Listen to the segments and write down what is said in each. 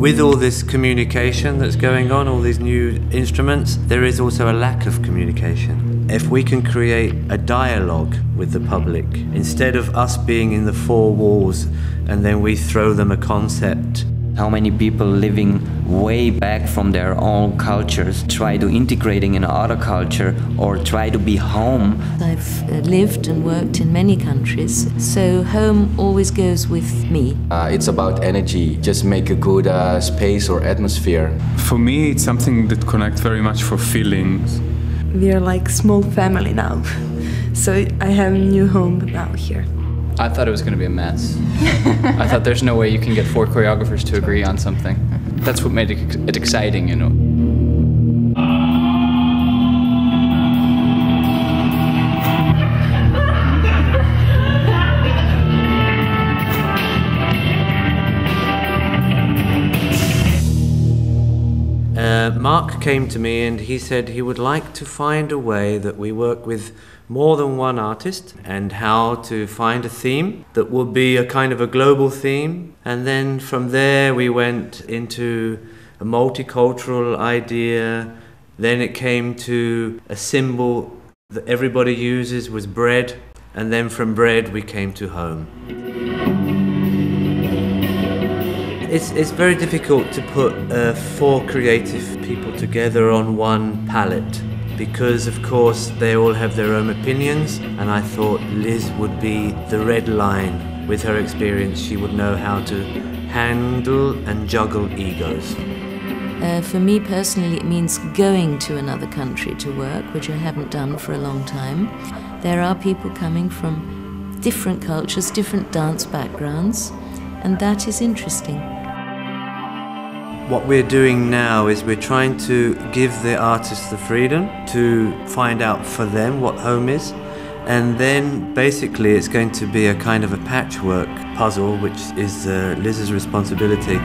With all this communication that's going on, all these new instruments, there is also a lack of communication. If we can create a dialogue with the public, instead of us being in the four walls and then we throw them a concept. How many people living way back from their own cultures try to integrating in other culture or try to be home. I've lived and worked in many countries, so home always goes with me. It's about energy, just make a good space or atmosphere. For me, it's something that connects very much for feelings. We are like small family now, so I have a new home now here. I thought it was going to be a mess. I thought there's no way you can get 4 choreographers to agree on something. That's what made it exciting, you know. Mark came to me and he said he would like to find a way that we work with more than one artist and how to find a theme that will be a kind of a global theme. And then from there we went into a multicultural idea. Then it came to a symbol that everybody uses was bread. And then from bread we came to home. It's very difficult to put 4 creative people together on one palette because of course they all have their own opinions, and I thought Liz would be the red line. With her experience she would know how to handle and juggle egos. For me personally it means going to another country to work, which I haven't done for a long time. There are people coming from different cultures, different dance backgrounds, and that is interesting. What we're doing now is we're trying to give the artists the freedom to find out for them what home is, and then basically it's going to be a kind of a patchwork puzzle, which is Liz's responsibility.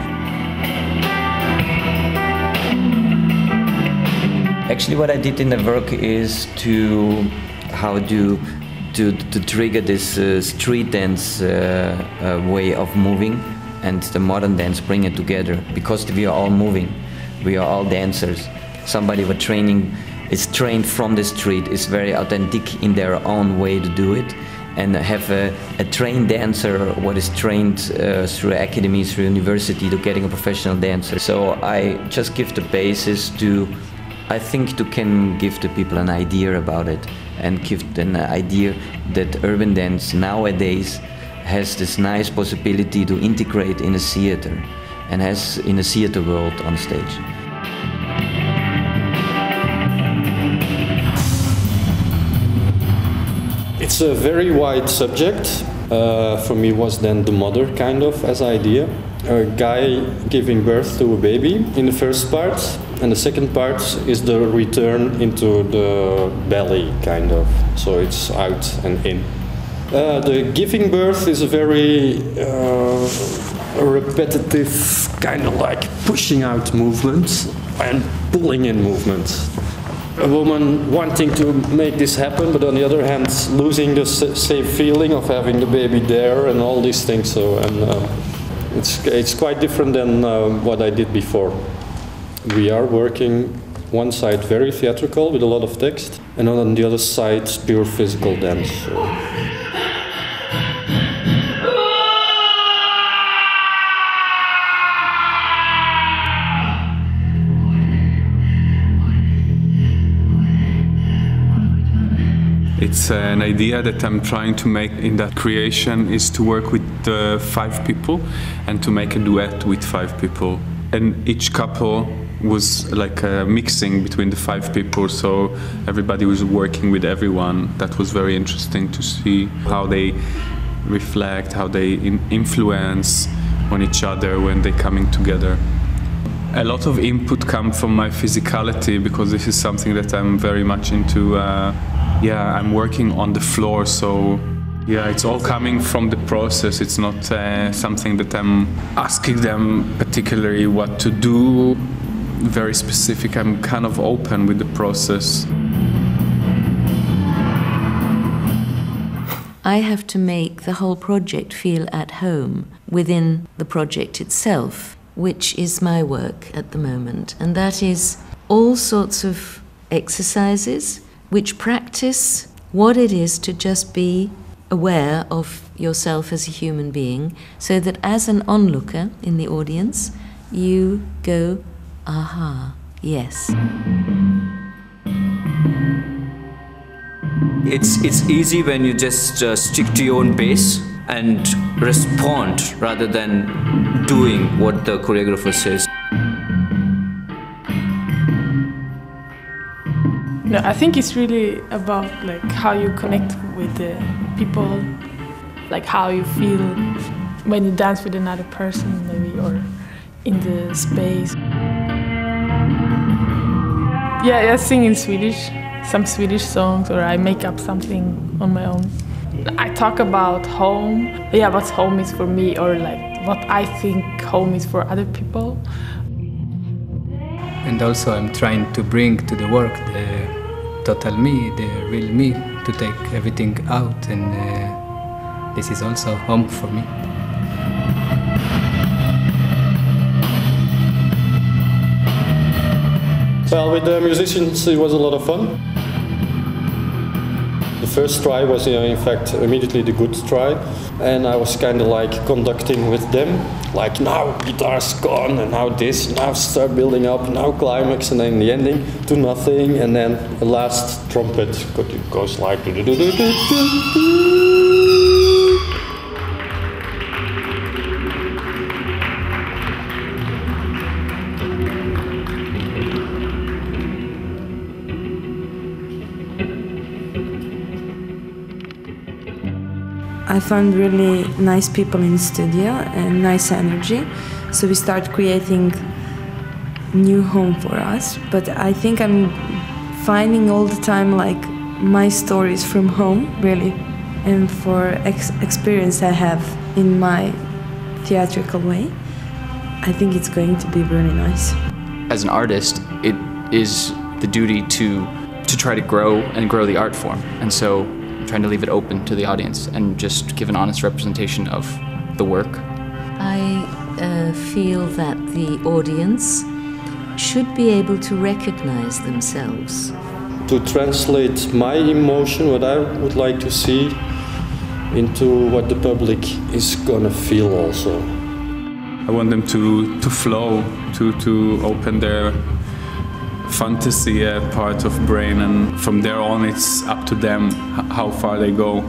Actually what I did in the work is to trigger this street dance way of moving, and the modern dance, bring it together, because we are all moving, we are all dancers. Somebody who is trained from the street, is very authentic in their own way to do it, and have a trained dancer what is trained through academy, through university, to getting a professional dancer. So I just give the basis to, I think, to can give the people an idea about it, and give them an idea that urban dance nowadays has this nice possibility to integrate in a theater, and has in a theater world on stage. It's a very wide subject. For me was then the mother kind of as idea. A guy giving birth to a baby in the first part, and the second part is the return into the belly kind of. So it's out and in. The giving birth is a very repetitive kind of like pushing out movement and pulling in movement. A woman wanting to make this happen, but on the other hand losing the safe feeling of having the baby there and all these things. So, and it's quite different than what I did before. We are working one side very theatrical with a lot of text, and on the other side pure physical dance. So. It's an idea that I'm trying to make in that creation, is to work with 5 people and to make a duet with 5 people. And each couple was like a mixing between the 5 people, so everybody was working with everyone. That was very interesting to see how they reflect, how they influence on each other when they're coming together. A lot of input comes from my physicality, because this is something that I'm very much into. I'm working on the floor, so yeah, it's all coming from the process. It's not something that I'm asking them particularly what to do, very specific. I'm kind of open with the process. I have to make the whole project feel at home within the project itself. which is my work at the moment, and that is all sorts of exercises which practice what it is to just be aware of yourself as a human being, so that as an onlooker in the audience, you go, aha, yes. It's easy when you just stick to your own pace and respond rather than doing what the choreographer says. No, I think it's really about like how you connect with the people, like how you feel when you dance with another person, maybe, or in the space. Yeah, I sing in Swedish, some Swedish songs, or I make up something on my own. I talk about home, what home is for me, or like what I think home is for other people. And also I'm trying to bring to the work the total me, the real me, to take everything out, and this is also home for me. Well, with the musicians it was a lot of fun. The first try was in fact immediately the good try, and I was kind of like conducting with them, like now guitar's gone, and now this, now start building up, now climax, and then the ending to nothing, and then the last trumpet goes like I found really nice people in the studio and nice energy, so we start creating new home for us. But I think I'm finding all the time like my stories from home, really, and for experience I have in my theatrical way. I think it's going to be really nice. As an artist, it is the duty to try to grow the art form, and so I'm trying to leave it open to the audience and just give an honest representation of the work. I feel that the audience should be able to recognize themselves. To translate my emotion, what I would like to see, into what the public is gonna feel also. I want them to flow, to open their fantasy part of brain, and from there on it's up to them how far they go.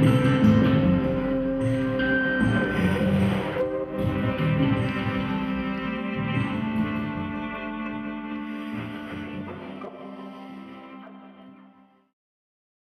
Thank you.